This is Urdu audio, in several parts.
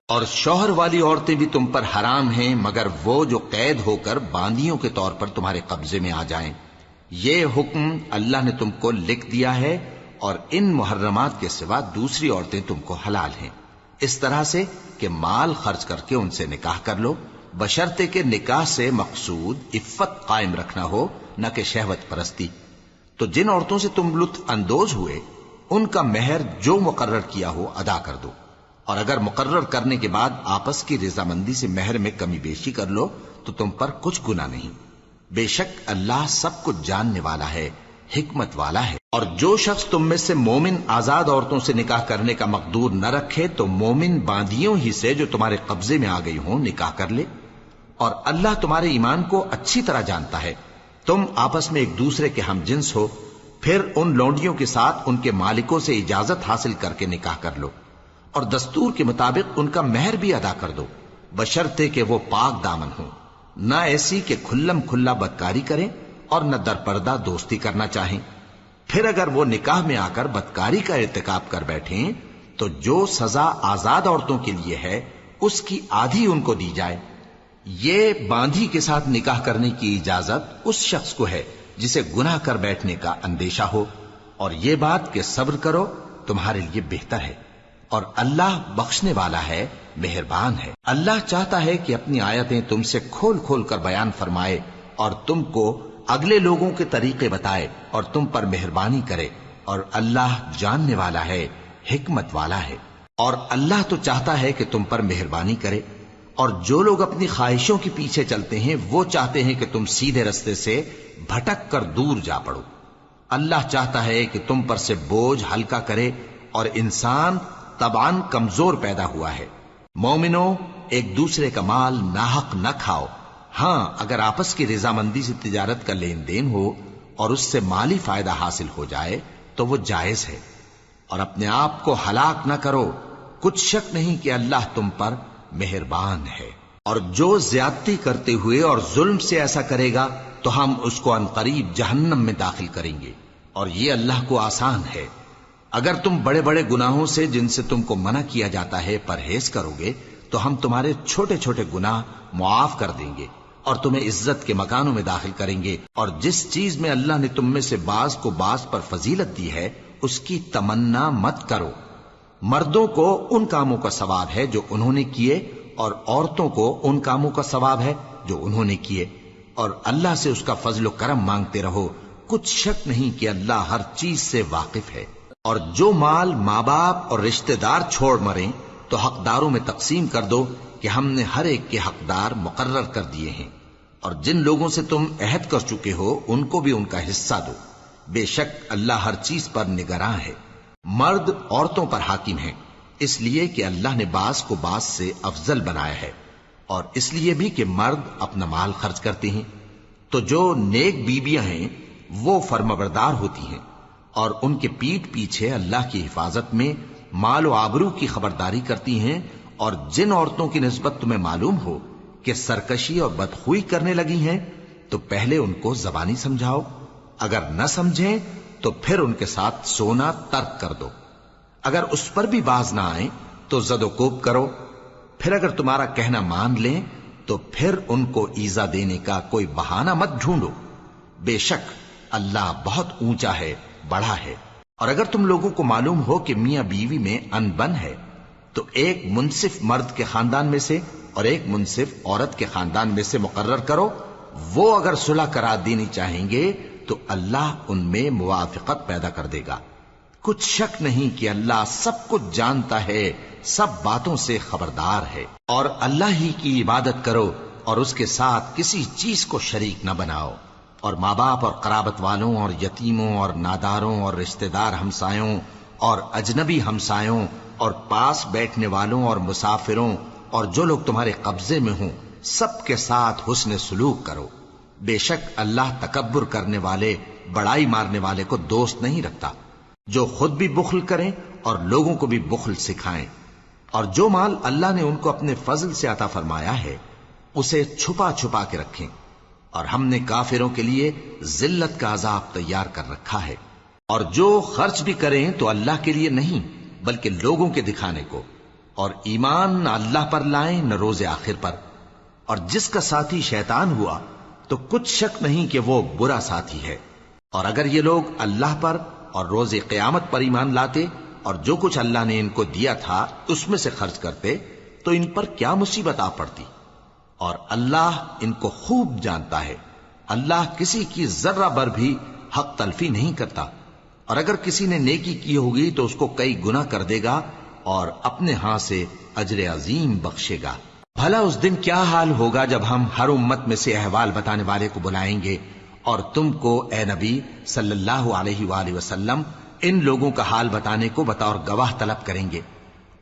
اور شوہر والی عورتیں بھی تم پر حرام ہیں مگر وہ جو قید ہو کر باندیوں کے طور پر تمہارے قبضے میں آ جائیں۔ یہ حکم اللہ نے تم کو لکھ دیا ہے، اور ان محرمات کے سوا دوسری عورتیں تم کو حلال ہیں، اس طرح سے کہ مال خرچ کر کے ان سے نکاح کر لو، بشرطے کہ نکاح سے مقصود عفت قائم رکھنا ہو، نہ کہ شہوت پرستی۔ تو جن عورتوں سے تم لطف اندوز ہوئے ان کا مہر جو مقرر کیا ہو ادا کر دو، اور اگر مقرر کرنے کے بعد آپس کی رضامندی سے مہر میں کمی بیشی کر لو تو تم پر کچھ گناہ نہیں۔ بے شک اللہ سب کچھ جاننے والا ہے، حکمت والا ہے۔ اور جو شخص تم میں سے مومن آزاد عورتوں سے نکاح کرنے کا مقدور نہ رکھے تو مومن باندیوں ہی سے جو تمہارے قبضے میں آ گئی ہوں نکاح کر لے، اور اللہ تمہارے ایمان کو اچھی طرح جانتا ہے۔ تم آپس میں ایک دوسرے کے ہم جنس ہو، پھر ان لونڈیوں کے ساتھ ان کے مالکوں سے اجازت حاصل کر کے نکاح کر لو، اور دستور کے مطابق ان کا مہر بھی ادا کر دو، بشرطے کہ وہ پاک دامن ہوں، نہ ایسی کہ کھلم کھلا بدکاری کریں اور نہ در پردہ دوستی کرنا چاہیں۔ پھر اگر وہ نکاح میں آ کر بدکاری کا ارتکاب کر بیٹھیں تو جو سزا آزاد عورتوں کے لیے ہے اس کی آدھی ان کو دی جائے۔ یہ باندھی کے ساتھ نکاح کرنے کی اجازت اس شخص کو ہے جسے گناہ کر بیٹھنے کا اندیشہ ہو، اور یہ بات کہ صبر کرو تمہارے لیے بہتر ہے، اور اللہ بخشنے والا ہے، مہربان ہے۔ اللہ چاہتا ہے کہ اپنی آیتیں تم سے کھول کھول کر بیان فرمائے اور تم کو اگلے لوگوں کے طریقے بتائے اور تم پر مہربانی کرے، اور اللہ جاننے والا ہے، حکمت والا ہے۔ اور اللہ تو چاہتا ہے کہ تم پر مہربانی کرے، اور جو لوگ اپنی خواہشوں کے پیچھے چلتے ہیں وہ چاہتے ہیں کہ تم سیدھے رستے سے بھٹک کر دور جا پڑو۔ اللہ چاہتا ہے کہ تم پر سے بوجھ ہلکا کرے، اور انسان طبعاً کمزور پیدا ہوا ہے۔ مومنو، ایک دوسرے کا مال ناحق نہ کھاؤ، ہاں اگر آپس کی رضامندی سے تجارت کا لین دین ہو اور اس سے مالی فائدہ حاصل ہو جائے تو وہ جائز ہے، اور اپنے آپ کو ہلاک نہ کرو، کچھ شک نہیں کہ اللہ تم پر مہربان ہے۔ اور جو زیادتی کرتے ہوئے اور ظلم سے ایسا کرے گا تو ہم اس کو عنقریب جہنم میں داخل کریں گے، اور یہ اللہ کو آسان ہے۔ اگر تم بڑے بڑے گناہوں سے جن سے تم کو منع کیا جاتا ہے پرہیز کرو گے تو ہم تمہارے چھوٹے چھوٹے گناہ معاف کر دیں گے اور تمہیں عزت کے مکانوں میں داخل کریں گے۔ اور جس چیز میں اللہ نے تم میں سے بعض کو بعض پر فضیلت دی ہے اس کی تمنا مت کرو۔ مردوں کو ان کاموں کا ثواب ہے جو انہوں نے کیے، اور عورتوں کو ان کاموں کا ثواب ہے جو انہوں نے کیے، اور اللہ سے اس کا فضل و کرم مانگتے رہو، کچھ شک نہیں کہ اللہ ہر چیز سے واقف ہے۔ اور جو مال ماں باپ اور رشتہ دار چھوڑ مریں تو حقداروں میں تقسیم کر دو کہ ہم نے ہر ایک کے حقدار مقرر کر دیے ہیں، اور جن لوگوں سے تم عہد کر چکے ہو ان کو بھی ان کا حصہ دو، بے شک اللہ ہر چیز پر نگراں ہے۔ مرد عورتوں پر حاکم ہیں، اس لیے کہ اللہ نے بعض کو بعض سے افضل بنایا ہے، اور اس لیے بھی کہ مرد اپنا مال خرچ کرتے ہیں۔ تو جو نیک بیویاں ہیں وہ فرمانبردار ہوتی ہیں، اور ان کے پیٹھ پیچھے اللہ کی حفاظت میں مال و آبرو کی خبرداری کرتی ہیں۔ اور جن عورتوں کی نسبت تمہیں معلوم ہو کہ سرکشی اور بدخوئی کرنے لگی ہیں تو پہلے ان کو زبانی سمجھاؤ، اگر نہ سمجھیں تو پھر ان کے ساتھ سونا ترک کر دو۔ اگر اس پر بھی باز نہ آئیں تو زد و کوب کرو، پھر اگر تمہارا کہنا مان لیں تو پھر ان کو ایذا دینے کا کوئی بہانہ مت ڈھونڈو، بے شک اللہ بہت اونچا ہے، بڑا ہے۔ اور اگر تم لوگوں کو معلوم ہو کہ میاں بیوی میں انبن ہے تو ایک منصف مرد کے خاندان میں سے اور ایک منصف عورت کے خاندان میں سے مقرر کرو، وہ اگر صلح کرا دینی چاہیں گے تو اللہ ان میں موافقت پیدا کر دے گا۔ کچھ شک نہیں کہ اللہ سب کچھ جانتا ہے، سب باتوں سے خبردار ہے۔ اور اللہ ہی کی عبادت کرو اور اس کے ساتھ کسی چیز کو شریک نہ بناؤ، اور ماں باپ اور قرابت والوں اور یتیموں اور ناداروں اور رشتہ دار ہمسایوں اور اجنبی ہمسایوں اور پاس بیٹھنے والوں اور مسافروں اور جو لوگ تمہارے قبضے میں ہوں سب کے ساتھ حسن سلوک کرو، بے شک اللہ تکبر کرنے والے، بڑائی مارنے والے کو دوست نہیں رکھتا۔ جو خود بھی بخل کریں اور لوگوں کو بھی بخل سکھائیں، اور جو مال اللہ نے ان کو اپنے فضل سے عطا فرمایا ہے اسے چھپا چھپا کے رکھیں، اور ہم نے کافروں کے لیے ذلت کا عذاب تیار کر رکھا ہے۔ اور جو خرچ بھی کریں تو اللہ کے لیے نہیں بلکہ لوگوں کے دکھانے کو، اور ایمان نہ اللہ پر لائیں نہ روز آخر پر، اور جس کا ساتھی شیطان ہوا تو کچھ شک نہیں کہ وہ برا ساتھی ہے۔ اور اگر یہ لوگ اللہ پر اور روز قیامت پر ایمان لاتے اور جو کچھ اللہ نے ان کو دیا تھا اس میں سے خرچ کرتے تو ان پر کیا مصیبت آ پڑتی، اور اللہ ان کو خوب جانتا ہے۔ اللہ کسی کی ذرہ بر بھی حق تلفی نہیں کرتا، اور اگر کسی نے نیکی کی ہوگی تو اس کو کئی گنا کر دے گا اور اپنے ہاں سے اجر عظیم بخشے گا۔ بھلا اس دن کیا حال ہوگا جب ہم ہر امت میں سے احوال بتانے والے کو بلائیں گے اور تم کو اے نبی صلی اللہ علیہ وآلہ وسلم ان لوگوں کا حال بتانے کو بطور گواہ طلب کریں گے۔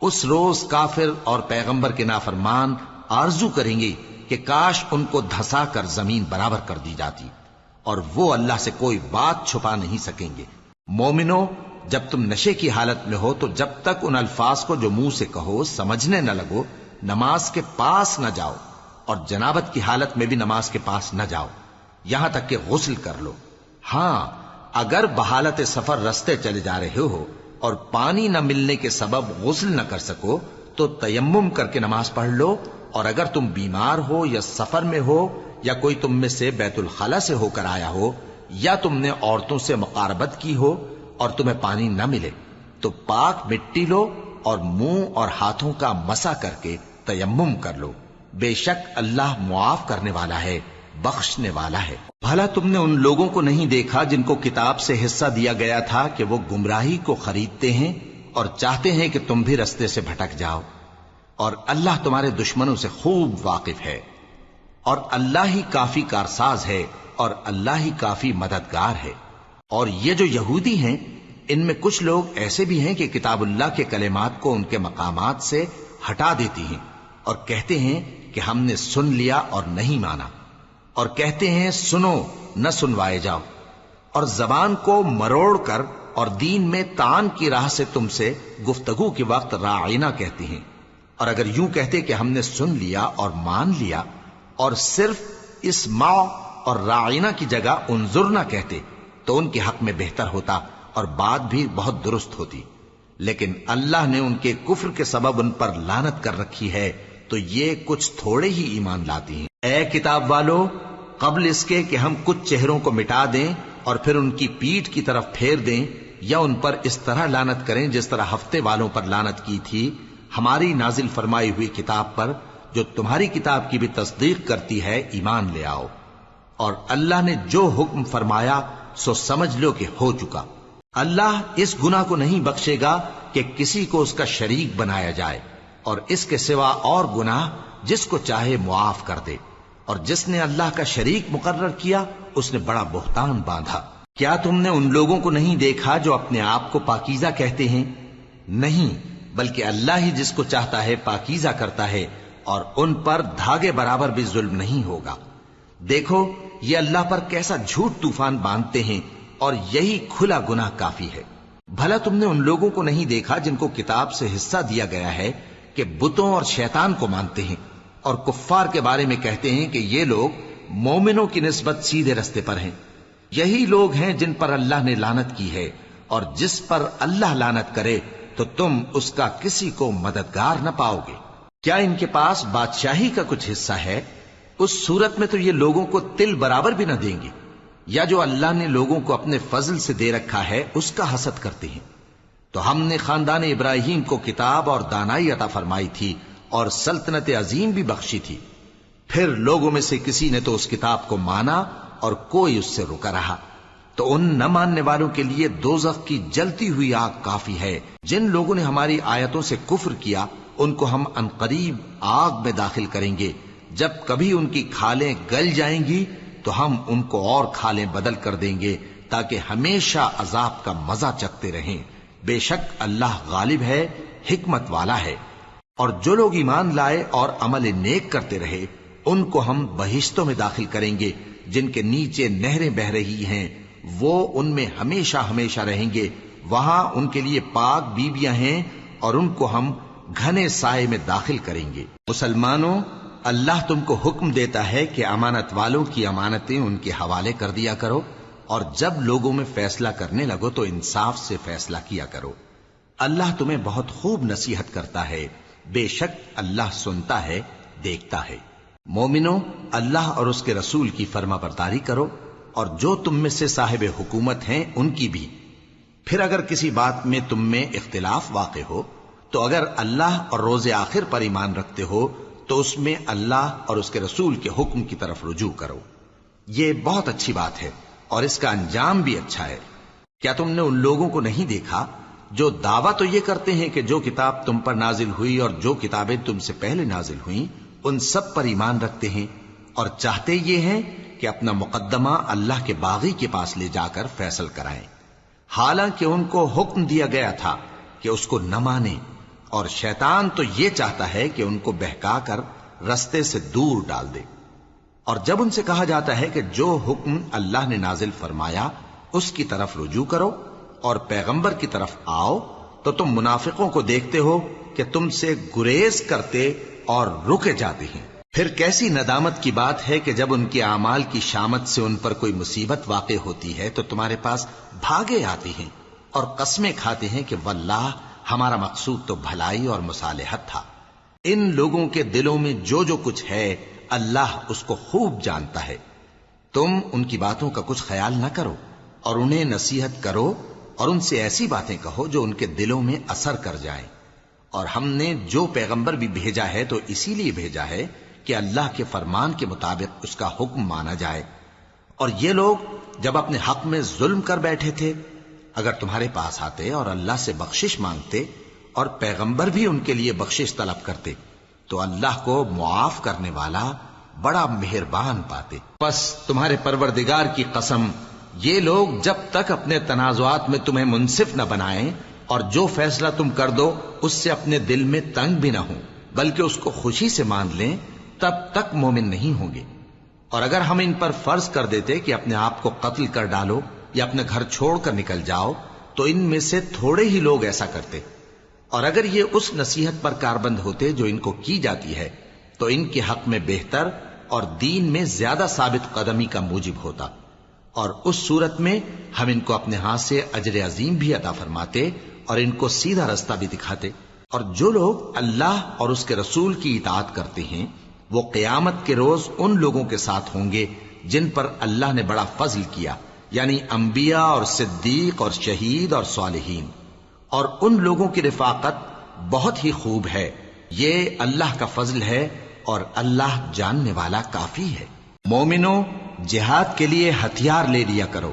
اس روز کافر اور پیغمبر کے نافرمان آرزو کریں گے کہ کاش ان کو دھسا کر زمین برابر کر دی جاتی، اور وہ اللہ سے کوئی بات چھپا نہیں سکیں گے۔ مومنو، جب تم نشے کی حالت میں ہو تو جب تک ان الفاظ کو جو منہ سے کہو سمجھنے نہ لگو نماز کے پاس نہ جاؤ، اور جنابت کی حالت میں بھی نماز کے پاس نہ جاؤ یہاں تک کہ غسل کر لو۔ ہاں، اگر بحالت سفر رستے چلے جا رہے ہو اور پانی نہ ملنے کے سبب غسل نہ کر سکو تو تیمم کر کے نماز پڑھ لو، اور اگر تم بیمار ہو یا سفر میں ہو یا کوئی تم میں سے بیت الخلا سے ہو کر آیا ہو یا تم نے عورتوں سے مقاربت کی ہو اور تمہیں پانی نہ ملے تو پاک مٹی لو اور منہ اور ہاتھوں کا مسح کر کے تیمم کر لو، بے شک اللہ معاف کرنے والا ہے، بخشنے والا ہے۔ بھلا تم نے ان لوگوں کو نہیں دیکھا جن کو کتاب سے حصہ دیا گیا تھا کہ وہ گمراہی کو خریدتے ہیں اور چاہتے ہیں کہ تم بھی رستے سے بھٹک جاؤ، اور اللہ تمہارے دشمنوں سے خوب واقف ہے، اور اللہ ہی کافی کارساز ہے اور اللہ ہی کافی مددگار ہے۔ اور یہ جو یہودی ہیں ان میں کچھ لوگ ایسے بھی ہیں کہ کتاب اللہ کے کلمات کو ان کے مقامات سے ہٹا دیتی ہیں اور کہتے ہیں کہ ہم نے سن لیا اور نہیں مانا، اور کہتے ہیں سنو نہ سنوائے جاؤ، اور زبان کو مروڑ کر اور دین میں طعن کی راہ سے تم سے گفتگو کے وقت راعینا کہتی ہیں، اور اگر یوں کہتے کہ ہم نے سن لیا اور مان لیا اور صرف اسمع اور راعینا کی جگہ انظرنا کہتے تو ان کے حق میں بہتر ہوتا اور بات بھی بہت درست ہوتی، لیکن اللہ نے ان کے کفر کے سبب ان پر لعنت کر رکھی ہے تو یہ کچھ تھوڑے ہی ایمان لاتی ہیں۔ اے کتاب والو، قبل اس کے کہ ہم کچھ چہروں کو مٹا دیں اور پھر ان کی پیٹھ کی طرف پھیر دیں یا ان پر اس طرح لعنت کریں جس طرح ہفتے والوں پر لعنت کی تھی، ہماری نازل فرمائی ہوئی کتاب پر جو تمہاری کتاب کی بھی تصدیق کرتی ہے ایمان لے آؤ، اور اللہ نے جو حکم فرمایا سو سمجھ لو کہ ہو چکا۔ اللہ اس گناہ کو نہیں بخشے گا کہ کسی کو اس کا شریک بنایا جائے، اور اس کے سوا اور گناہ جس کو چاہے معاف کر دے، اور جس نے اللہ کا شریک مقرر کیا اس نے بڑا بہتان باندھا۔ کیا تم نے ان لوگوں کو نہیں دیکھا جو اپنے آپ کو پاکیزہ کہتے ہیں؟ نہیں، بلکہ اللہ ہی جس کو چاہتا ہے پاکیزہ کرتا ہے، اور ان پر دھاگے برابر بھی ظلم نہیں ہوگا۔ دیکھو یہ اللہ پر کیسا جھوٹ طوفان باندھتے ہیں، اور یہی کھلا گناہ کافی ہے۔ بھلا تم نے ان لوگوں کو نہیں دیکھا جن کو کتاب سے حصہ دیا گیا ہے کہ بتوں اور شیطان کو مانتے ہیں، اور کفار کے بارے میں کہتے ہیں کہ یہ لوگ مومنوں کی نسبت سیدھے رستے پر ہیں۔ یہی لوگ ہیں جن پر اللہ نے لعنت کی ہے، اور جس پر اللہ لعنت کرے تو تم اس کا کسی کو مددگار نہ پاؤ گے۔ کیا ان کے پاس بادشاہی کا کچھ حصہ ہے؟ اس صورت میں تو یہ لوگوں کو تل برابر بھی نہ دیں گے، یا جو اللہ نے لوگوں کو اپنے فضل سے دے رکھا ہے اس کا حسد کرتے ہیں۔ تو ہم نے خاندان ابراہیم کو کتاب اور دانائی عطا فرمائی تھی اور سلطنت عظیم بھی بخشی تھی، پھر لوگوں میں سے کسی نے تو اس کتاب کو مانا اور کوئی اس سے رکا رہا، تو ان نہ ماننے والوں کے لیے دوزخ کی جلتی ہوئی آگ کافی ہے۔ جن لوگوں نے ہماری آیتوں سے کفر کیا ان کو ہم عنقریب آگ میں داخل کریں گے، جب کبھی ان کی کھالیں گل جائیں گی تو ہم ان کو اور کھالیں بدل کر دیں گے تاکہ ہمیشہ عذاب کا مزہ چکھتے رہیں۔ بے شک اللہ غالب ہے، حکمت والا ہے۔ اور جو لوگ ایمان لائے اور عمل نیک کرتے رہے ان کو ہم بہشتوں میں داخل کریں گے جن کے نیچے نہریں بہ رہی ہیں، وہ ان میں ہمیشہ ہمیشہ رہیں گے، وہاں ان کے لیے پاک بیویاں ہیں اور ان کو ہم گھنے سائے میں داخل کریں گے۔ مسلمانوں، اللہ تم کو حکم دیتا ہے کہ امانت والوں کی امانتیں ان کے حوالے کر دیا کرو، اور جب لوگوں میں فیصلہ کرنے لگو تو انصاف سے فیصلہ کیا کرو۔ اللہ تمہیں بہت خوب نصیحت کرتا ہے، بے شک اللہ سنتا ہے، دیکھتا ہے۔ مومنو، اللہ اور اس کے رسول کی فرما برداری کرو، اور جو تم میں سے صاحب حکومت ہیں ان کی بھی۔ پھر اگر کسی بات میں تم میں اختلاف واقع ہو تو اگر اللہ اور روز آخر پر ایمان رکھتے ہو تو اس میں اللہ اور اس کے رسول کے حکم کی طرف رجوع کرو۔ یہ بہت اچھی بات ہے اور اس کا انجام بھی اچھا ہے۔ کیا تم نے ان لوگوں کو نہیں دیکھا جو دعویٰ تو یہ کرتے ہیں کہ جو کتاب تم پر نازل ہوئی اور جو کتابیں تم سے پہلے نازل ہوئیں ان سب پر ایمان رکھتے ہیں، اور چاہتے یہ ہیں کہ اپنا مقدمہ اللہ کے باغی کے پاس لے جا کر فیصل کرائیں، حالانکہ ان کو حکم دیا گیا تھا کہ اس کو نہ مانیں، اور شیطان تو یہ چاہتا ہے کہ ان کو بہکا کر رستے سے دور ڈال دے۔ اور جب ان سے کہا جاتا ہے کہ جو حکم اللہ نے نازل فرمایا اس کی طرف رجوع کرو اور پیغمبر کی طرف آؤ، تو تم منافقوں کو دیکھتے ہو کہ تم سے گریز کرتے اور رکے جاتے ہیں۔ پھر کیسی ندامت کی بات ہے کہ جب ان کے اعمال کی شامت سے ان پر کوئی مصیبت واقع ہوتی ہے تو تمہارے پاس بھاگے آتے ہیں اور قسمیں کھاتے ہیں کہ واللہ ہمارا مقصود تو بھلائی اور مصالحت تھا۔ ان لوگوں کے دلوں میں جو جو کچھ ہے اللہ اس کو خوب جانتا ہے۔ تم ان کی باتوں کا کچھ خیال نہ کرو اور انہیں نصیحت کرو اور ان سے ایسی باتیں کہو جو ان کے دلوں میں اثر کر جائیں۔ اور ہم نے جو پیغمبر بھی بھیجا ہے تو اسی لیے بھیجا ہے کہ اللہ کے فرمان کے مطابق اس کا حکم مانا جائے۔ اور یہ لوگ جب اپنے حق میں ظلم کر بیٹھے تھے، اگر تمہارے پاس آتے اور اللہ سے بخشش مانگتے اور پیغمبر بھی ان کے لیے بخشش طلب کرتے تو اللہ کو معاف کرنے والا بڑا مہربان پاتے۔ پس تمہارے پروردگار کی قسم، یہ لوگ جب تک اپنے تنازعات میں تمہیں منصف نہ بنائیں اور جو فیصلہ تم کر دو اس سے اپنے دل میں تنگ بھی نہ ہوں بلکہ اس کو خوشی سے مان لیں، تب تک مومن نہیں ہوں گے۔ اور اگر ہم ان پر فرض کر دیتے کہ اپنے آپ کو قتل کر ڈالو یا اپنے گھر چھوڑ کر نکل جاؤ تو ان میں سے تھوڑے ہی لوگ ایسا کرتے، اور اگر یہ اس نصیحت پر کاربند ہوتے جو ان کو کی جاتی ہے تو ان کے حق میں بہتر اور دین میں زیادہ ثابت قدمی کا موجب ہوتا، اور اس صورت میں ہم ان کو اپنے ہاتھ سے اجر عظیم بھی عطا فرماتے اور ان کو سیدھا رستہ بھی دکھاتے۔ اور جو لوگ اللہ اور اس کے رسول کی اطاعت کرتے ہیں وہ قیامت کے روز ان لوگوں کے ساتھ ہوں گے جن پر اللہ نے بڑا فضل کیا، یعنی انبیاء اور صدیق اور شہید اور صالحین، اور ان لوگوں کی رفاقت بہت ہی خوب ہے۔ یہ اللہ کا فضل ہے اور اللہ جاننے والا کافی ہے۔ مومنو، جہاد کے لیے ہتھیار لے لیا کرو،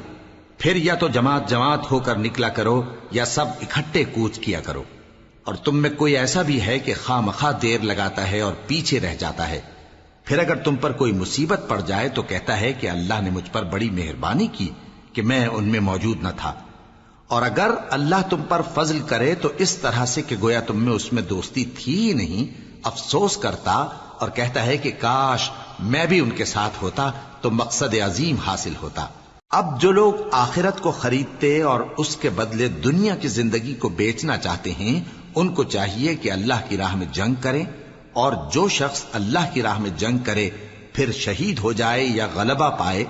پھر یا تو جماعت جماعت ہو کر نکلا کرو یا سب اکٹھے کوچ کیا کرو۔ اور تم میں کوئی ایسا بھی ہے کہ خواہ مخواہ دیر لگاتا ہے اور پیچھے رہ جاتا ہے، پھر اگر تم پر کوئی مصیبت پڑ جائے تو کہتا ہے کہ اللہ نے مجھ پر بڑی مہربانی کی کہ میں ان میں موجود نہ تھا۔ اور اگر اللہ تم پر فضل کرے تو اس طرح سے کہ گویا تم میں اس میں دوستی تھی ہی نہیں، افسوس کرتا اور کہتا ہے کہ کاش میں بھی ان کے ساتھ ہوتا تو مقصد عظیم حاصل ہوتا۔ اب جو لوگ آخرت کو خریدتے اور اس کے بدلے دنیا کی زندگی کو بیچنا چاہتے ہیں ان کو چاہیے کہ اللہ کی راہ میں جنگ کریں، اور جو شخص اللہ کی راہ میں جنگ کرے پھر شہید ہو جائے یا غلبہ پائے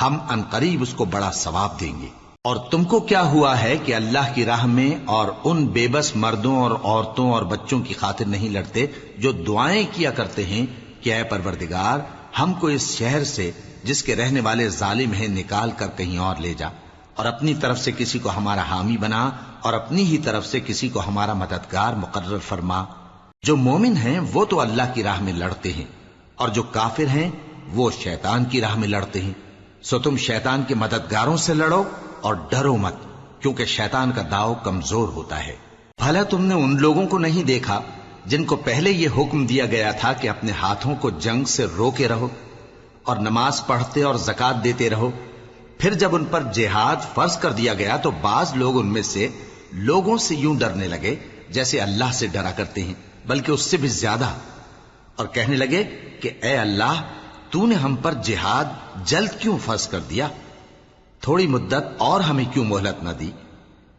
ہم عنقریب اس کو بڑا ثواب دیں گے۔ اور تم کو کیا ہوا ہے کہ اللہ کی راہ میں اور ان بے بس مردوں اور عورتوں اور بچوں کی خاطر نہیں لڑتے جو دعائیں کیا کرتے ہیں کہ اے پروردگار ہم کو اس شہر سے جس کے رہنے والے ظالم ہیں نکال کر کہیں اور لے جا، اور اپنی طرف سے کسی کو ہمارا حامی بنا اور اپنی ہی طرف سے کسی کو ہمارا مددگار مقرر فرما۔ جو مومن ہیں وہ تو اللہ کی راہ میں لڑتے ہیں اور جو کافر ہیں وہ شیطان کی راہ میں لڑتے ہیں، سو تم شیطان کے مددگاروں سے لڑو اور ڈرو مت، کیونکہ شیطان کا داؤ کمزور ہوتا ہے۔ بھلا تم نے ان لوگوں کو نہیں دیکھا جن کو پہلے یہ حکم دیا گیا تھا کہ اپنے ہاتھوں کو جنگ سے روکے رہو اور نماز پڑھتے اور زکوٰۃ دیتے رہو، پھر جب ان پر جہاد فرض کر دیا گیا تو بعض لوگ ان میں سے لوگوں سے یوں ڈرنے لگے جیسے اللہ سے ڈرا کرتے ہیں، بلکہ اس سے بھی زیادہ، اور کہنے لگے کہ اے اللہ تو نے ہم پر جہاد جلد کیوں فرض کر دیا، تھوڑی مدت اور ہمیں کیوں مہلت نہ دی؟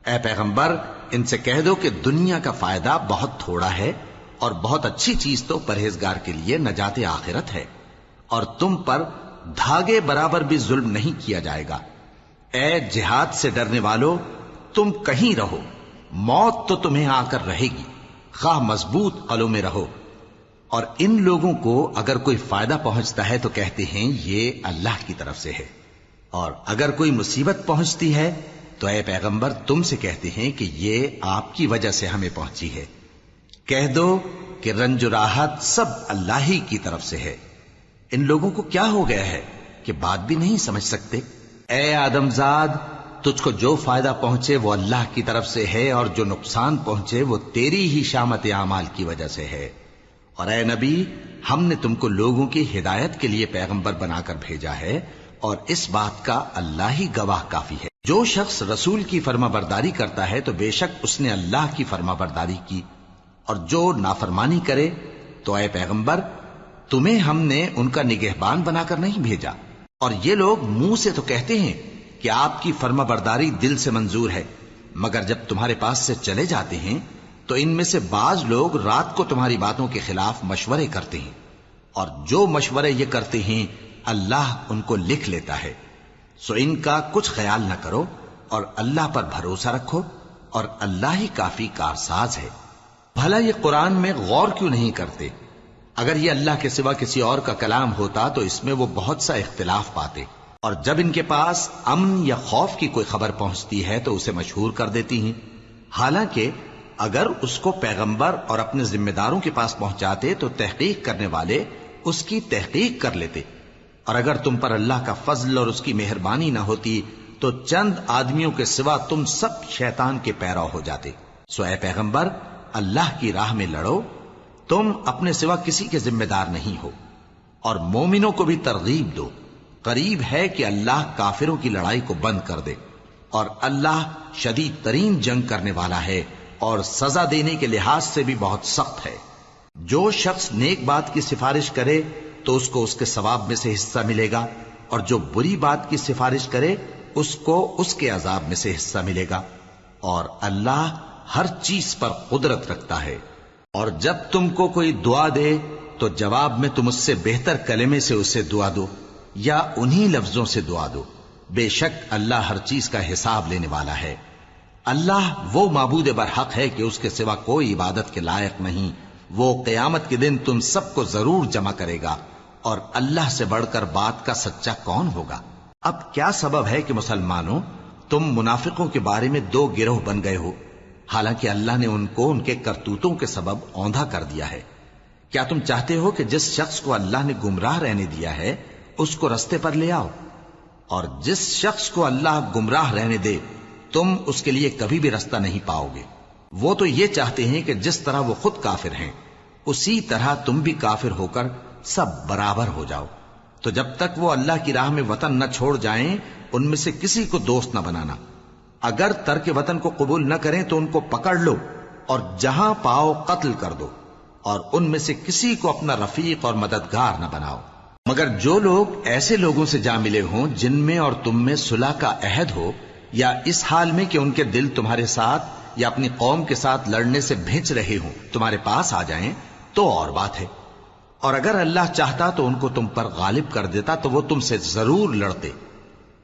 اے پیغمبر ان سے کہہ دو کہ دنیا کا فائدہ بہت تھوڑا ہے اور بہت اچھی چیز تو پرہیزگار کے لیے نجات آخرت ہے، اور تم پر دھاگے برابر بھی ظلم نہیں کیا جائے گا۔ اے جہاد سے ڈرنے والو، تم کہیں رہو، موت تو تمہیں آ کر رہے گی، خواہ مضبوط قلعوں میں رہو. اور ان لوگوں کو اگر کوئی فائدہ پہنچتا ہے تو کہتے ہیں یہ اللہ کی طرف سے ہے، اور اگر کوئی مصیبت پہنچتی ہے تو اے پیغمبر تم سے کہتے ہیں کہ یہ آپ کی وجہ سے ہمیں پہنچی ہے. کہہ دو کہ رنج و راحت سب اللہ ہی کی طرف سے ہے. ان لوگوں کو کیا ہو گیا ہے کہ بات بھی نہیں سمجھ سکتے؟ اے آدم زاد، تجھ کو جو فائدہ پہنچے وہ اللہ کی طرف سے ہے، اور جو نقصان پہنچے وہ تیری ہی شامت اعمال کی وجہ سے ہے. اور اے نبی، ہم نے تم کو لوگوں کی ہدایت کے لیے پیغمبر بنا کر بھیجا ہے، اور اس بات کا اللہ ہی گواہ کافی ہے. جو شخص رسول کی فرما برداری کرتا ہے تو بے شک اس نے اللہ کی فرما برداری کی، اور جو نافرمانی کرے تو اے پیغمبر تمہیں ہم نے ان کا نگہبان بنا کر نہیں بھیجا. اور یہ لوگ منہ سے تو کہتے ہیں کہ آپ کی فرما برداری دل سے منظور ہے، مگر جب تمہارے پاس سے چلے جاتے ہیں تو ان میں سے بعض لوگ رات کو تمہاری باتوں کے خلاف مشورے کرتے ہیں، اور جو مشورے یہ کرتے ہیں اللہ ان کو لکھ لیتا ہے. سو ان کا کچھ خیال نہ کرو اور اللہ پر بھروسہ رکھو، اور اللہ ہی کافی کارساز ہے. بھلا یہ قرآن میں غور کیوں نہیں کرتے؟ اگر یہ اللہ کے سوا کسی اور کا کلام ہوتا تو اس میں وہ بہت سا اختلاف پاتے. اور جب ان کے پاس امن یا خوف کی کوئی خبر پہنچتی ہے تو اسے مشہور کر دیتی ہیں، حالانکہ اگر اس کو پیغمبر اور اپنے ذمہ داروں کے پاس پہنچاتے تو تحقیق کرنے والے اس کی تحقیق کر لیتے. اور اگر تم پر اللہ کا فضل اور اس کی مہربانی نہ ہوتی تو چند آدمیوں کے سوا تم سب شیطان کے پیرو ہو جاتے. سو اے پیغمبر اللہ کی راہ میں لڑو، تم اپنے سوا کسی کے ذمہ دار نہیں ہو. اور مومنوں کو بھی ترغیب دو، قریب ہے کہ اللہ کافروں کی لڑائی کو بند کر دے، اور اللہ شدید ترین جنگ کرنے والا ہے اور سزا دینے کے لحاظ سے بھی بہت سخت ہے. جو شخص نیک بات کی سفارش کرے تو اس کو اس کے ثواب میں سے حصہ ملے گا، اور جو بری بات کی سفارش کرے اس کو اس کے عذاب میں سے حصہ ملے گا. اور اللہ ہر چیز پر قدرت رکھتا ہے. اور جب تم کو کوئی دعا دے تو جواب میں تم اس سے بہتر کلمے سے اسے دعا دو یا انہی لفظوں سے دعا دو. بے شک اللہ ہر چیز کا حساب لینے والا ہے. اللہ وہ معبود برحق ہے کہ اس کے سوا کوئی عبادت کے لائق نہیں. وہ قیامت کے دن تم سب کو ضرور جمع کرے گا، اور اللہ سے بڑھ کر بات کا سچا کون ہوگا؟ اب کیا سبب ہے کہ مسلمانوں تم منافقوں کے بارے میں دو گروہ بن گئے ہو، حالانکہ اللہ نے ان کو ان کے کرتوتوں کے سبب اوندھا کر دیا ہے؟ کیا تم چاہتے ہو کہ جس شخص کو اللہ نے گمراہ رہنے دیا ہے اس کو رستے پر لے آؤ، اور جس شخص کو اللہ گمراہ رہنے دے تم اس کے لیے کبھی بھی رستہ نہیں پاؤ گے؟ وہ تو یہ چاہتے ہیں کہ جس طرح وہ خود کافر ہیں اسی طرح تم بھی کافر ہو کر سب برابر ہو جاؤ. تو جب تک وہ اللہ کی راہ میں وطن نہ چھوڑ جائیں ان میں سے کسی کو دوست نہ بنانا. اگر ترک وطن کو قبول نہ کریں تو ان کو پکڑ لو اور جہاں پاؤ قتل کر دو، اور ان میں سے کسی کو اپنا رفیق اور مددگار نہ بناؤ. مگر جو لوگ ایسے لوگوں سے جا ملے ہوں جن میں اور تم میں صلح کا عہد ہو، یا اس حال میں کہ ان کے دل تمہارے ساتھ یا اپنی قوم کے ساتھ لڑنے سے بھنچ رہے ہوں، تمہارے پاس آ جائیں تو اور بات ہے. اور اگر اللہ چاہتا تو ان کو تم پر غالب کر دیتا تو وہ تم سے ضرور لڑتے.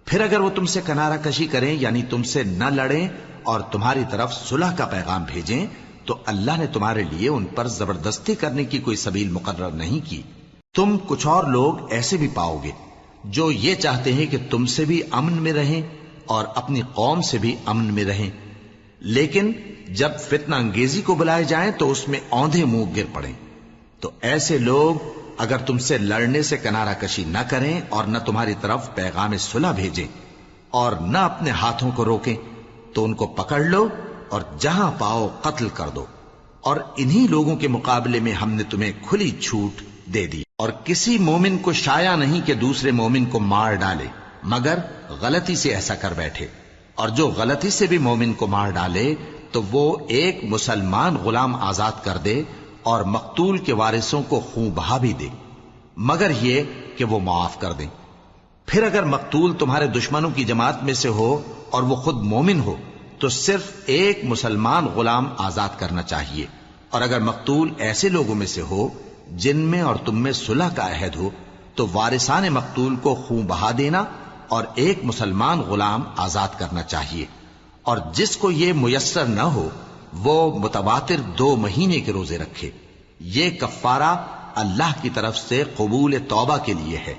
پھر اگر وہ تم سے کنارہ کشی کریں یعنی تم سے نہ لڑیں اور تمہاری طرف صلح کا پیغام بھیجیں تو اللہ نے تمہارے لیے ان پر زبردستی کرنے کی کوئی سبیل مقرر نہیں کی. تم کچھ اور لوگ ایسے بھی پاؤ گے جو یہ چاہتے ہیں کہ تم سے بھی امن میں رہیں اور اپنی قوم سے بھی امن میں رہیں، لیکن جب فتنہ انگیزی کو بلائے جائیں تو اس میں اوندھے منہ گر پڑیں. تو ایسے لوگ اگر تم سے لڑنے سے کنارہ کشی نہ کریں اور نہ تمہاری طرف پیغام صلح بھیجیں اور نہ اپنے ہاتھوں کو روکیں تو ان کو پکڑ لو اور جہاں پاؤ قتل کر دو. اور انہی لوگوں کے مقابلے میں ہم نے تمہیں کھلی چھوٹ دے دی. اور کسی مومن کو شایع نہیں کہ دوسرے مومن کو مار ڈالے مگر غلطی سے ایسا کر بیٹھے. اور جو غلطی سے بھی مومن کو مار ڈالے تو وہ ایک مسلمان غلام آزاد کر دے اور مقتول کے وارثوں کو خون بہا بھی دے، مگر یہ کہ وہ معاف کر دیں. پھر اگر مقتول تمہارے دشمنوں کی جماعت میں سے ہو اور وہ خود مومن ہو تو صرف ایک مسلمان غلام آزاد کرنا چاہیے. اور اگر مقتول ایسے لوگوں میں سے ہو جن میں اور تم میں صلح کا عہد ہو تو وارثان مقتول کو خون بہا دینا اور ایک مسلمان غلام آزاد کرنا چاہیے. اور جس کو یہ میسر نہ ہو وہ متواتر 2 مہینے کے روزے رکھے. یہ کفارہ اللہ کی طرف سے قبول توبہ کے لیے ہے،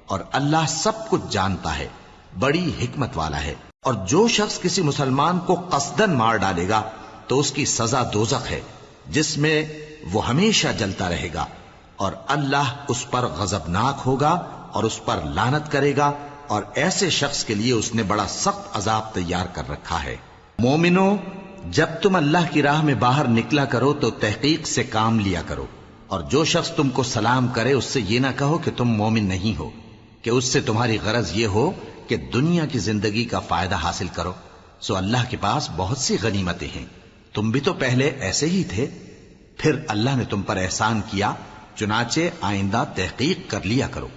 اور اللہ سب کچھ جانتا ہے، بڑی حکمت والا ہے. اور جو شخص کسی مسلمان کو قصدن مار ڈالے گا تو اس کی سزا دوزخ ہے، جس میں وہ ہمیشہ جلتا رہے گا، اور اللہ اس پر غضبناک ہوگا اور اس پر لعنت کرے گا، اور ایسے شخص کے لیے اس نے بڑا سخت عذاب تیار کر رکھا ہے. مومنو، جب تم اللہ کی راہ میں باہر نکلا کرو تو تحقیق سے کام لیا کرو، اور جو شخص تم کو سلام کرے اس سے یہ نہ کہو کہ تم مومن نہیں ہو، کہ اس سے تمہاری غرض یہ ہو کہ دنیا کی زندگی کا فائدہ حاصل کرو. سو اللہ کے پاس بہت سی غنیمتیں ہیں، تم بھی تو پہلے ایسے ہی تھے، پھر اللہ نے تم پر احسان کیا، چنانچہ آئندہ تحقیق کر لیا کرو.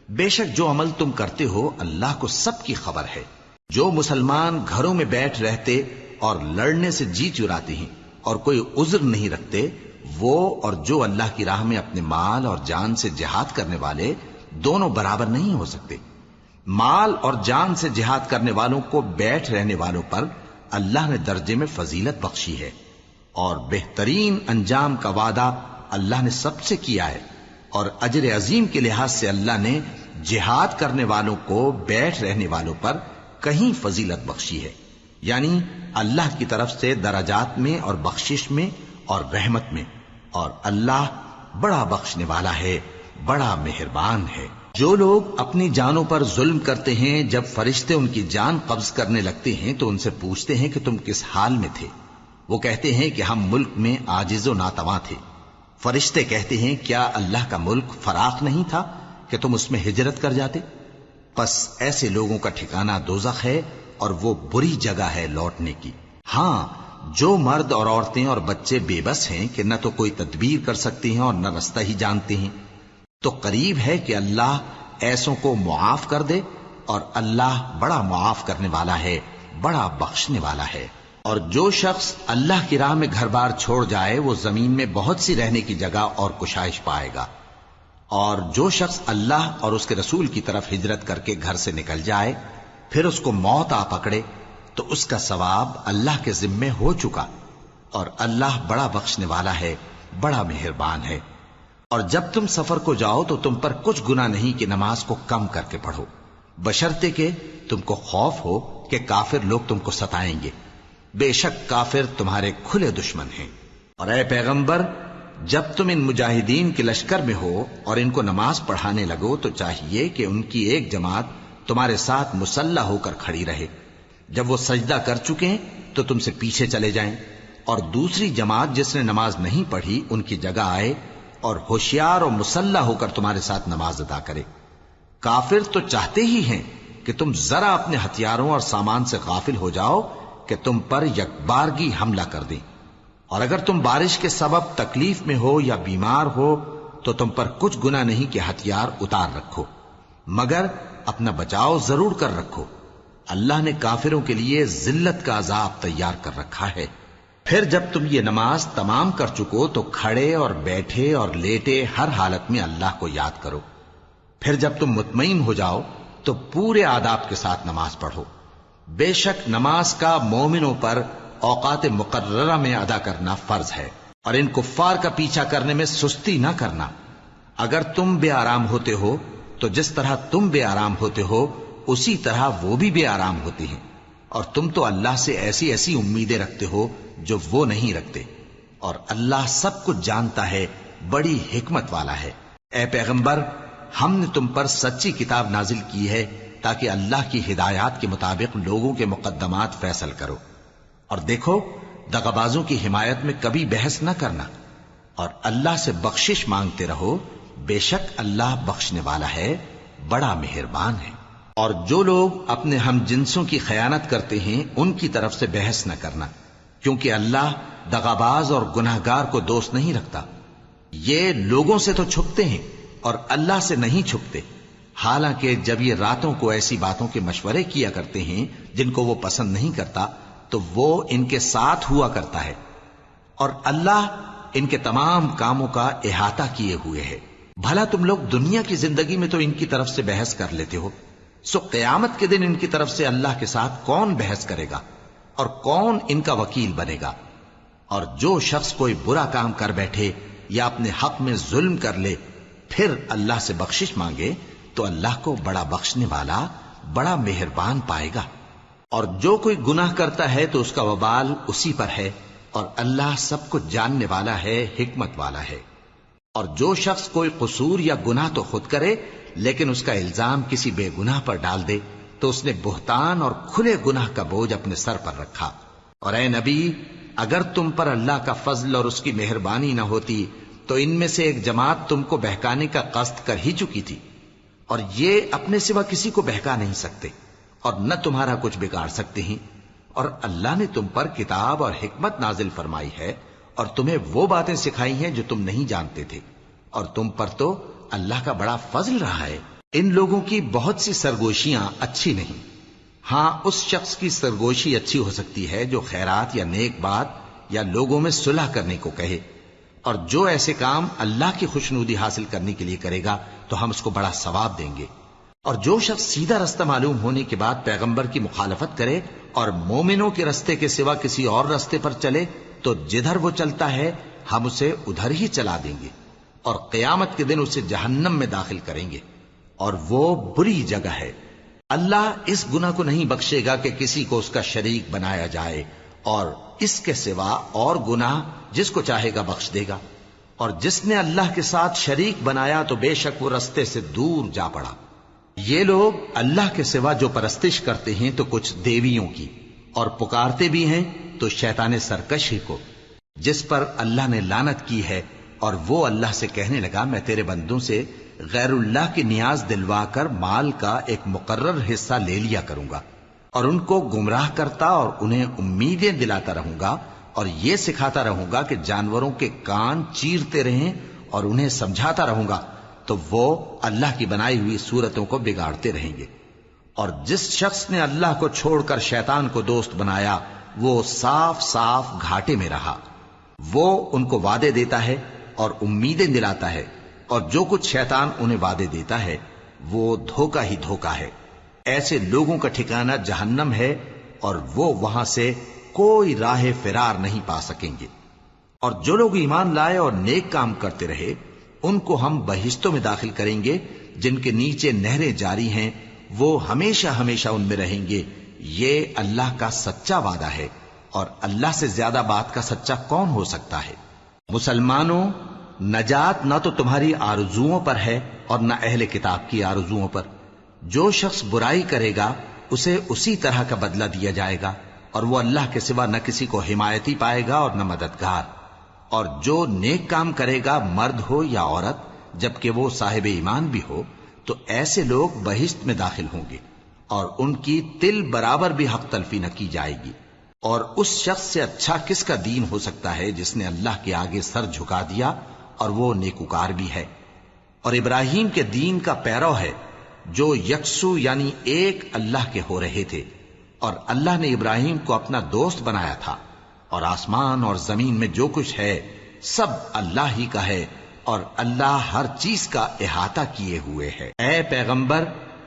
بے شک جو عمل تم کرتے ہو اللہ کو سب کی خبر ہے. جو مسلمان گھروں میں بیٹھ رہتے اور لڑنے سے جی چراتے ہیں اور کوئی عذر نہیں رکھتے، وہ اور جو اللہ کی راہ میں اپنے مال اور جان سے جہاد کرنے والے دونوں برابر نہیں ہو سکتے. مال اور جان سے جہاد کرنے والوں کو بیٹھ رہنے والوں پر اللہ نے درجے میں فضیلت بخشی ہے، اور بہترین انجام کا وعدہ اللہ نے سب سے کیا ہے. اور اجر عظیم کے لحاظ سے اللہ نے جہاد کرنے والوں کو بیٹھ رہنے والوں پر کہیں فضیلت بخشی ہے، یعنی اللہ کی طرف سے درجات میں اور بخشش میں اور رحمت میں. اور اللہ بڑا بخشنے والا ہے، بڑا مہربان ہے. جو لوگ اپنی جانوں پر ظلم کرتے ہیں، جب فرشتے ان کی جان قبض کرنے لگتے ہیں تو ان سے پوچھتے ہیں کہ تم کس حال میں تھے؟ وہ کہتے ہیں کہ ہم ملک میں عاجز و ناتواں تھے. فرشتے کہتے ہیں کیا اللہ کا ملک فراخ نہیں تھا کہ تم اس میں ہجرت کر جاتے؟ پس ایسے لوگوں کا ٹھکانہ دوزخ ہے، اور وہ بری جگہ ہے لوٹنے کی. ہاں، جو مرد اور عورتیں اور بچے بے بس ہیں کہ نہ تو کوئی تدبیر کر سکتے ہیں اور نہ رستہ ہی جانتے ہیں، تو قریب ہے کہ اللہ ایسوں کو معاف کر دے، اور اللہ بڑا معاف کرنے والا ہے، بڑا بخشنے والا ہے. اور جو شخص اللہ کی راہ میں گھر بار چھوڑ جائے وہ زمین میں بہت سی رہنے کی جگہ اور کشائش پائے گا. اور جو شخص اللہ اور اس کے رسول کی طرف ہجرت کر کے گھر سے نکل جائے پھر اس کو موت آ پکڑے تو اس کا ثواب اللہ کے ذمے ہو چکا، اور اللہ بڑا بخشنے والا ہے، بڑا مہربان ہے. اور جب تم سفر کو جاؤ تو تم پر کچھ گناہ نہیں کہ نماز کو کم کر کے پڑھو، بشرطے کہ تم کو خوف ہو کہ کافر لوگ تم کو ستائیں گے. بے شک کافر تمہارے کھلے دشمن ہیں. اور اے پیغمبر، جب تم ان مجاہدین کے لشکر میں ہو اور ان کو نماز پڑھانے لگو تو چاہیے کہ ان کی ایک جماعت تمہارے ساتھ مسلح ہو کر کھڑی رہے. جب وہ سجدہ کر چکے تو تم سے پیچھے چلے جائیں، اور دوسری جماعت جس نے نماز نہیں پڑھی ان کی جگہ آئے اور ہوشیار اور مسلح ہو کر تمہارے ساتھ نماز ادا کرے. کافر تو چاہتے ہی ہیں کہ تم ذرا اپنے ہتھیاروں اور سامان سے غافل ہو جاؤ کہ تم پر یکبارگی حملہ کر دیں. اور اگر تم بارش کے سبب تکلیف میں ہو یا بیمار ہو تو تم پر کچھ گناہ نہیں کہ ہتھیار اتار رکھو، مگر اپنا بچاؤ ضرور کر رکھو. اللہ نے کافروں کے لیے ذلت کا عذاب تیار کر رکھا ہے. پھر جب تم یہ نماز تمام کر چکو تو کھڑے اور بیٹھے اور لیٹے ہر حالت میں اللہ کو یاد کرو. پھر جب تم مطمئن ہو جاؤ تو پورے آداب کے ساتھ نماز پڑھو. بے شک نماز کا مومنوں پر اوقات مقررہ میں ادا کرنا فرض ہے، اور ان کفار کا پیچھا کرنے میں سستی نہ کرنا. اگر تم بے آرام ہوتے ہو تو جس طرح تم بے آرام ہوتے ہو اسی طرح وہ بھی بے آرام ہوتے ہیں، اور تم تو اللہ سے ایسی ایسی امیدیں رکھتے ہو جو وہ نہیں رکھتے، اور اللہ سب کچھ جانتا ہے، بڑی حکمت والا ہے. اے پیغمبر، ہم نے تم پر سچی کتاب نازل کی ہے تاکہ اللہ کی ہدایات کے مطابق لوگوں کے مقدمات فیصل کرو. اور دیکھو، دغابازوں کی حمایت میں کبھی بحث نہ کرنا، اور اللہ سے بخشش مانگتے رہو. بے شک اللہ بخشنے والا ہے، بڑا مہربان ہے. اور جو لوگ اپنے ہم جنسوں کی خیانت کرتے ہیں ان کی طرف سے بحث نہ کرنا، کیونکہ اللہ دغاباز اور گناہگار کو دوست نہیں رکھتا. یہ لوگوں سے تو چھپتے ہیں اور اللہ سے نہیں چھپتے، حالانکہ جب یہ راتوں کو ایسی باتوں کے مشورے کیا کرتے ہیں جن کو وہ پسند نہیں کرتا تو وہ ان کے ساتھ ہوا کرتا ہے، اور اللہ ان کے تمام کاموں کا احاطہ کیے ہوئے ہے. بھلا تم لوگ دنیا کی زندگی میں تو ان کی طرف سے بحث کر لیتے ہو، سو قیامت کے دن ان کی طرف سے اللہ کے ساتھ کون بحث کرے گا اور کون ان کا وکیل بنے گا؟ اور جو شخص کوئی برا کام کر بیٹھے یا اپنے حق میں ظلم کر لے پھر اللہ سے بخشش مانگے تو اللہ کو بڑا بخشنے والا بڑا مہربان پائے گا. اور جو کوئی گناہ کرتا ہے تو اس کا وبال اسی پر ہے، اور اللہ سب کچھ جاننے والا ہے، حکمت والا ہے. اور جو شخص کوئی قصور یا گناہ تو خود کرے لیکن اس کا الزام کسی بے گناہ پر ڈال دے تو اس نے بہتان اور کھلے گناہ کا بوجھ اپنے سر پر رکھا. اور اے نبی، اگر تم پر اللہ کا فضل اور اس کی مہربانی نہ ہوتی تو ان میں سے ایک جماعت تم کو بہکانے کا قصد کر ہی چکی تھی، اور یہ اپنے سوا کسی کو بہکا نہیں سکتے اور نہ تمہارا کچھ بگاڑ سکتے ہیں. اور اللہ نے تم پر کتاب اور حکمت نازل فرمائی ہے اور تمہیں وہ باتیں سکھائی ہیں جو تم نہیں جانتے تھے، اور تم پر تو اللہ کا بڑا فضل رہا ہے. ان لوگوں کی بہت سی سرگوشیاں اچھی نہیں. ہاں، اس شخص کی سرگوشی اچھی ہو سکتی ہے جو خیرات یا نیک بات یا لوگوں میں صلح کرنے کو کہے، اور جو ایسے کام اللہ کی خوشنودی حاصل کرنے کے لیے کرے گا تو ہم اس کو بڑا ثواب دیں گے. اور جو شخص سیدھا رستہ معلوم ہونے کے بعد پیغمبر کی مخالفت کرے اور مومنوں کے رستے کے سوا کسی اور رستے پر چلے تو جدھر وہ چلتا ہے ہم اسے ادھر ہی چلا دیں گے، اور قیامت کے دن اسے جہنم میں داخل کریں گے، اور وہ بری جگہ ہے. اللہ اس گناہ کو نہیں بخشے گا کہ کسی کو اس کا شریک بنایا جائے، اور اس کے سوا اور گناہ جس کو چاہے گا بخش دے گا. اور جس نے اللہ کے ساتھ شریک بنایا تو بے شک وہ رستے سے دور جا پڑا. یہ لوگ اللہ کے سوا جو پرستش کرتے ہیں تو کچھ دیویوں کی، اور پکارتے بھی ہیں تو شیطان سرکش ہی کو، جس پر اللہ نے لعنت کی ہے. اور وہ اللہ سے کہنے لگا میں تیرے بندوں سے غیر اللہ کی نیاز دلوا کر مال کا ایک مقرر حصہ لے لیا کروں گا، اور ان کو گمراہ کرتا اور انہیں امیدیں دلاتا رہوں گا، اور یہ سکھاتا رہوں گا کہ جانوروں کے کان چیرتے رہیں، اور انہیں سمجھاتا رہوں گا تو وہ اللہ کی بنائی ہوئی صورتوں کو بگاڑتے رہیں گے. اور جس شخص نے اللہ کو چھوڑ کر شیطان کو دوست بنایا وہ صاف صاف گھاٹے میں رہا. وہ ان کو وعدے دیتا ہے اور امیدیں دلاتا ہے، اور جو کچھ شیطان انہیں وعدے دیتا ہے وہ دھوکہ ہی دھوکہ ہے. ایسے لوگوں کا ٹھکانہ جہنم ہے، اور وہ وہاں سے کوئی راہ فرار نہیں پا سکیں گے. اور جو لوگ ایمان لائے اور نیک کام کرتے رہے ان کو ہم بہشتوں میں داخل کریں گے جن کے نیچے نہریں جاری ہیں، وہ ہمیشہ ہمیشہ ان میں رہیں گے. یہ اللہ کا سچا وعدہ ہے، اور اللہ سے زیادہ بات کا سچا کون ہو سکتا ہے. مسلمانوں، نجات نہ تو تمہاری آرزوؤں پر ہے اور نہ اہل کتاب کی آرزوؤں پر. جو شخص برائی کرے گا اسے اسی طرح کا بدلہ دیا جائے گا، اور وہ اللہ کے سوا نہ کسی کو حمایتی پائے گا اور نہ مددگار. اور جو نیک کام کرے گا مرد ہو یا عورت جبکہ وہ صاحب ایمان بھی ہو تو ایسے لوگ بہشت میں داخل ہوں گے، اور ان کی تل برابر بھی حق تلفی نہ کی جائے گی. اور اس شخص سے اچھا کس کا دین ہو سکتا ہے جس نے اللہ کے آگے سر جھکا دیا اور وہ نیکوکار بھی ہے. اور ابراہیم کے دین کا پیرو ہے جو یکسو یعنی ایک اللہ کے ہو رہے تھے، اور اللہ نے ابراہیم کو اپنا دوست بنایا تھا. اور آسمان اور زمین میں جو کچھ ہے سب اللہ ہی کا ہے، اور اللہ ہر چیز کا احاطہ کیے ہوئے ہے. اے پیغمبر،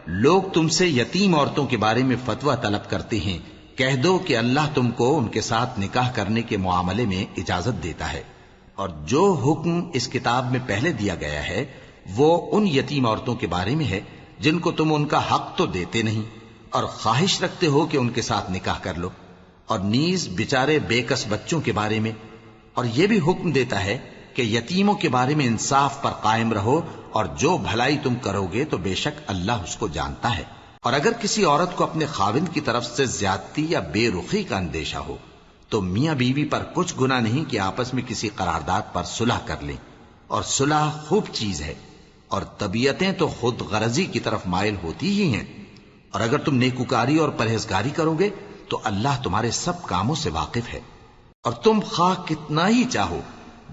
لوگ تم سے یتیم عورتوں کے بارے میں فتویٰ طلب کرتے ہیں، کہہ دو کہ اللہ تم کو ان کے ساتھ نکاح کرنے کے معاملے میں اجازت دیتا ہے، اور جو حکم اس کتاب میں پہلے دیا گیا ہے وہ ان یتیم عورتوں کے بارے میں ہے جن کو تم ان کا حق تو دیتے نہیں اور خواہش رکھتے ہو کہ ان کے ساتھ نکاح کر لو، اور نیز بیچارے بے کس بچوں کے بارے میں. اور یہ بھی حکم دیتا ہے کہ یتیموں کے بارے میں انصاف پر قائم رہو، اور جو بھلائی تم کرو گے تو بے شک اللہ اس کو جانتا ہے. اور اگر کسی عورت کو اپنے خاوند کی طرف سے زیادتی یا بے رخی کا اندیشہ ہو تو میاں بیوی پر کچھ گناہ نہیں کہ آپس میں کسی قرارداد پر صلح کر لیں، اور صلح خوب چیز ہے. اور طبیعتیں تو خود غرضی کی طرف مائل ہوتی ہی ہیں. اور اگر تم نیکوکاری اور پرہیزگاری کرو گے تو اللہ تمہارے سب کاموں سے واقف ہے. اور تم خواہ کتنا ہی چاہو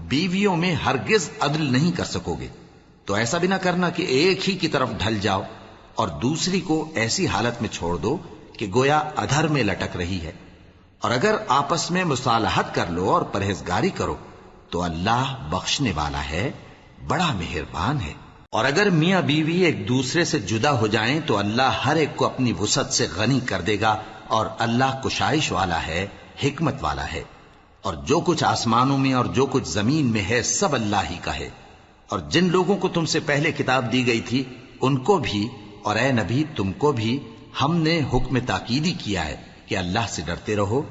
بیویوں میں ہرگز عدل نہیں کر سکو گے. تو ایسا بھی نہ کرنا کہ ایک ہی کی طرف ڈھل جاؤ اور دوسری کو ایسی حالت میں چھوڑ دو کہ گویا ادھر میں لٹک رہی ہے. اور اگر آپس میں مصالحت کر لو اور پرہیزگاری کرو تو اللہ بخشنے والا ہے، بڑا مہربان ہے. اور اگر میاں بیوی ایک دوسرے سے جدا ہو جائیں تو اللہ ہر ایک کو اپنی وسعت سے غنی کر دے گا، اور اللہ کشائش والا ہے، حکمت والا ہے. اور جو کچھ آسمانوں میں اور جو کچھ زمین میں ہے سب اللہ ہی کا ہے۔ اور جن لوگوں کو تم سے پہلے کتاب دی گئی تھی ان کو بھی اور اے نبی تم کو بھی ہم نے حکم تاکیدی کیا ہے کہ اللہ سے ڈرتے رہو،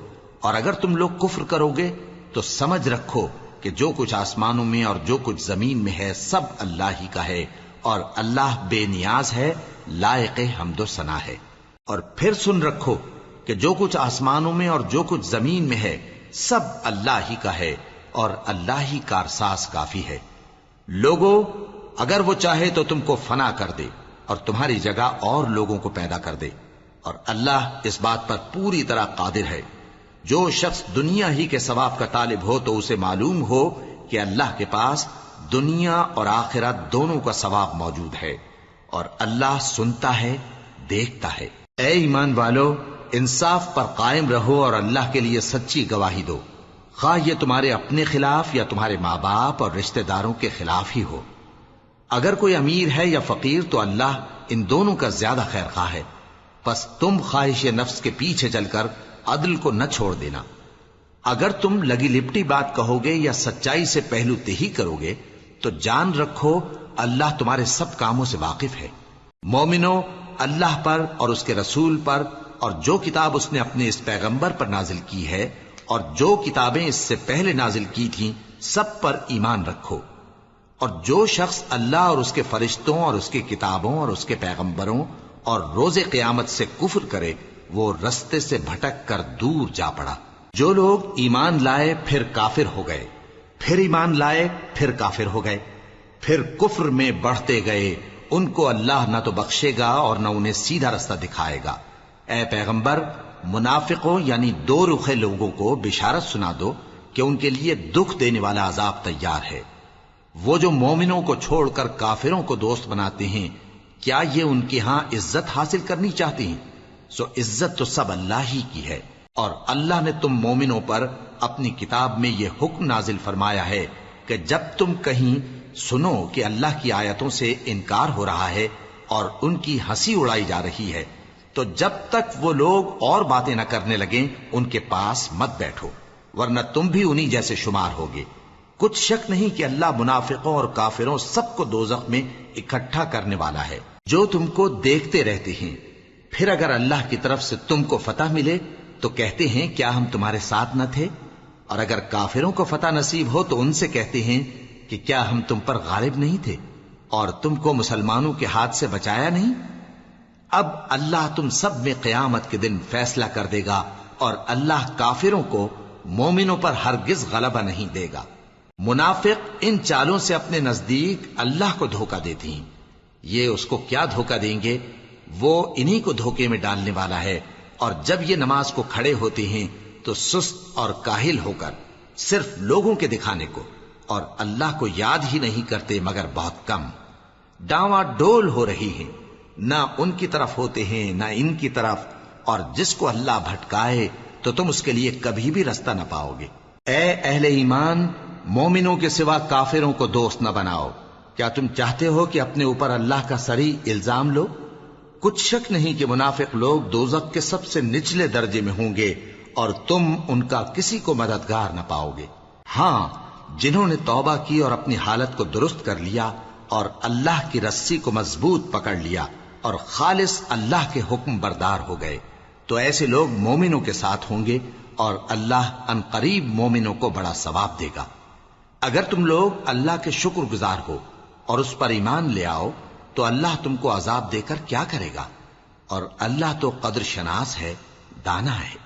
اور اگر تم لوگ کفر کرو گے تو سمجھ رکھو کہ جو کچھ آسمانوں میں اور جو کچھ زمین میں ہے سب اللہ ہی کا ہے، اور اللہ بے نیاز ہے، لائق حمد و ثنا ہے۔ اور پھر سن رکھو کہ جو کچھ آسمانوں میں اور جو کچھ زمین میں ہے سب اللہ ہی کا ہے، اور اللہ ہی کارساز کافی ہے۔ لوگو اگر وہ چاہے تو تم کو فنا کر دے اور تمہاری جگہ اور لوگوں کو پیدا کر دے، اور اللہ اس بات پر پوری طرح قادر ہے۔ جو شخص دنیا ہی کے ثواب کا طالب ہو تو اسے معلوم ہو کہ اللہ کے پاس دنیا اور آخرت دونوں کا ثواب موجود ہے، اور اللہ سنتا ہے، دیکھتا ہے۔ اے ایمان والو، انصاف پر قائم رہو اور اللہ کے لیے سچی گواہی دو، خواہ یہ تمہارے اپنے خلاف یا تمہارے ماں باپ اور رشتہ داروں کے خلاف ہی ہو۔ اگر کوئی امیر ہے یا فقیر تو اللہ ان دونوں کا زیادہ خیر خواہ ہے، پس تم خواہش نفس کے پیچھے چل کر عدل کو نہ چھوڑ دینا۔ اگر تم لگی لپٹی بات کہو گے یا سچائی سے پہلو تہی کرو گے تو جان رکھو اللہ تمہارے سب کاموں سے واقف ہے۔ مومنو، اللہ پر اور اس کے رسول پر اور جو کتاب اس نے اپنے اس پیغمبر پر نازل کی ہے اور جو کتابیں اس سے پہلے نازل کی تھیں سب پر ایمان رکھو۔ اور جو شخص اللہ اور اس کے فرشتوں اور اس کی کتابوں اور اس کے پیغمبروں اور روز قیامت سے کفر کرے وہ رستے سے بھٹک کر دور جا پڑا۔ جو لوگ ایمان لائے پھر کافر ہو گئے، پھر ایمان لائے پھر کافر ہو گئے، پھر کفر میں بڑھتے گئے، ان کو اللہ نہ تو بخشے گا اور نہ انہیں سیدھا رستہ دکھائے گا۔ اے پیغمبر، منافقوں یعنی دو رخے لوگوں کو بشارت سنا دو کہ ان کے لیے دکھ دینے والا عذاب تیار ہے۔ وہ جو مومنوں کو چھوڑ کر کافروں کو دوست بناتے ہیں، کیا یہ ان کے ہاں عزت حاصل کرنی چاہتے ہیں؟ سو عزت تو سب اللہ ہی کی ہے۔ اور اللہ نے تم مومنوں پر اپنی کتاب میں یہ حکم نازل فرمایا ہے کہ جب تم کہیں سنو کہ اللہ کی آیتوں سے انکار ہو رہا ہے اور ان کی ہنسی اڑائی جا رہی ہے تو جب تک وہ لوگ اور باتیں نہ کرنے لگیں ان کے پاس مت بیٹھو، ورنہ تم بھی انہی جیسے شمار ہوگے۔ کچھ شک نہیں کہ اللہ منافقوں اور کافروں سب کو دوزخ میں اکٹھا کرنے والا ہے جو تم کو دیکھتے رہتے ہیں۔ پھر اگر اللہ کی طرف سے تم کو فتح ملے تو کہتے ہیں کیا ہم تمہارے ساتھ نہ تھے، اور اگر کافروں کو فتح نصیب ہو تو ان سے کہتے ہیں کہ کیا ہم تم پر غالب نہیں تھے اور تم کو مسلمانوں کے ہاتھ سے بچایا نہیں۔ اب اللہ تم سب میں قیامت کے دن فیصلہ کر دے گا، اور اللہ کافروں کو مومنوں پر ہرگز غلبہ نہیں دے گا۔ منافق ان چالوں سے اپنے نزدیک اللہ کو دھوکہ دیتی ہیں، یہ اس کو کیا دھوکہ دیں گے، وہ انہی کو دھوکے میں ڈالنے والا ہے۔ اور جب یہ نماز کو کھڑے ہوتے ہیں تو سست اور کاہل ہو کر صرف لوگوں کے دکھانے کو اور اللہ کو یاد ہی نہیں کرتے مگر بہت کم، ڈاواں ڈول ہو رہی ہیں، نہ ان کی طرف ہوتے ہیں نہ ان کی طرف، اور جس کو اللہ بھٹکائے تو تم اس کے لیے کبھی بھی رستہ نہ پاؤ گے۔ اے اہل ایمان، مومنوں کے سوا کافروں کو دوست نہ بناؤ۔ کیا تم چاہتے ہو کہ اپنے اوپر اللہ کا صریح الزام لو؟ کچھ شک نہیں کہ منافق لوگ دوزخ کے سب سے نچلے درجے میں ہوں گے اور تم ان کا کسی کو مددگار نہ پاؤ گے۔ ہاں، جنہوں نے توبہ کی اور اپنی حالت کو درست کر لیا اور اللہ کی رسی کو مضبوط پکڑ لیا اور خالص اللہ کے حکم بردار ہو گئے تو ایسے لوگ مومنوں کے ساتھ ہوں گے، اور اللہ ان قریب مومنوں کو بڑا ثواب دے گا۔ اگر تم لوگ اللہ کے شکر گزار ہو اور اس پر ایمان لے آؤ تو اللہ تم کو عذاب دے کر کیا کرے گا، اور اللہ تو قدر شناس ہے، دانا ہے۔